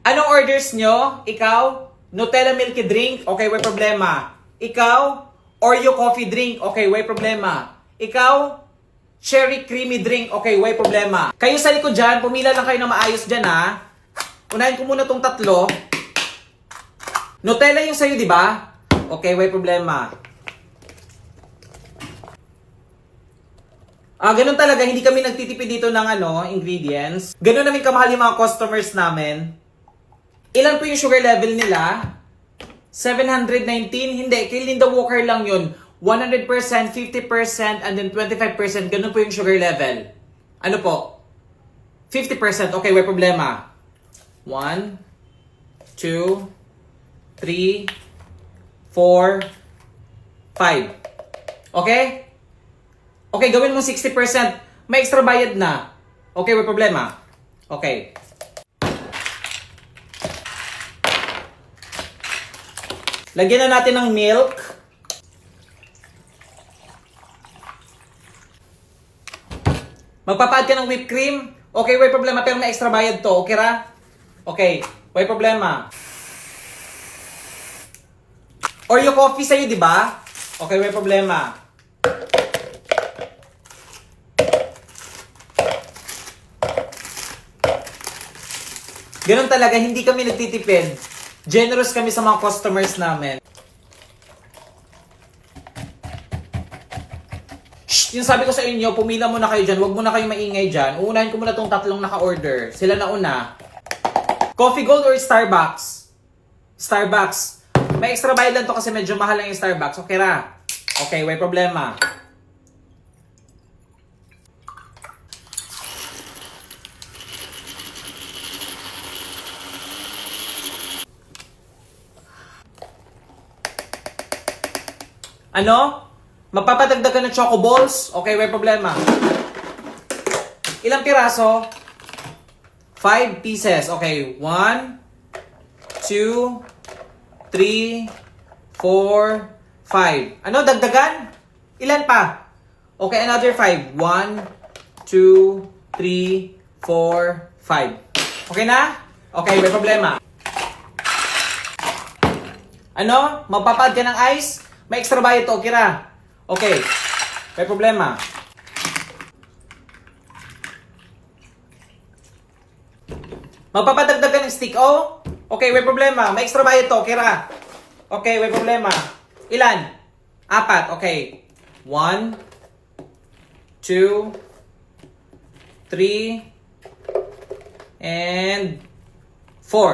Anong orders nyo? Ikaw? Nutella milky drink? Okay, may problema. Ikaw? Oreo coffee drink? Okay, may problema. Ikaw? Cherry creamy drink? Okay, may problema. Kayo sa likod dyan, pumila lang kayo na maayos dyan ha. Unahin ko muna tong tatlo. Nutella yung sa'yo, di ba? Okay, may problema. Ganun talaga, hindi kami nagtitipid dito ng ingredients. Ganun namin kamahal yung mga customers namin. Ilan po yung sugar level nila? 719? Hindi, kay Linda Walker lang yun. 100%, 50%, and then 25%. Ganun po yung sugar level. Ano po? 50%. Okay, may problema. 1, 2, 3, 4, 5. Okay? Okay, gawin mo 60%. May extra bayad na. Okay, may problema. Okay. Lagyan na natin ng milk. Magpapaad ka ng whipped cream. Okay, may problema. Pero may extra bayad to. Okay ra? Okay, may problema. Oreo coffee sa'yo, di ba? Okay, may problema. Ganun talaga, hindi kami nagtitipid. Generous kami sa mga customers namin. Shh! Yung sabi ko sa inyo, pumila muna kayo dyan. Huwag muna kayo maingay dyan. Uunahin ko muna tong tatlong naka-order. Sila na una. Coffee Gold or Starbucks? Starbucks. May extra bayad lang to kasi medyo mahal lang yung Starbucks. Okay ra? Okay, may problema. Ano? Magpapadagdag ka ng choco balls? Okay, may problema. Ilang piraso? 5 pieces. Okay, 1, 2, 3, 4, 5. Ano? Dagdagan? Ilan pa? Okay, another 5. 1, 2, 3, 4, 5. Okay na? Okay, may problema. Ano? Magpapaad ka ng ice? May extra bayad to, Kira. Okay. May problema. Magpapadagdag ka ng stick O? Okay, may problema. May extra bayad to, Kira. Okay, may problema. Ilan? 4. Okay. 1, 2, 3, and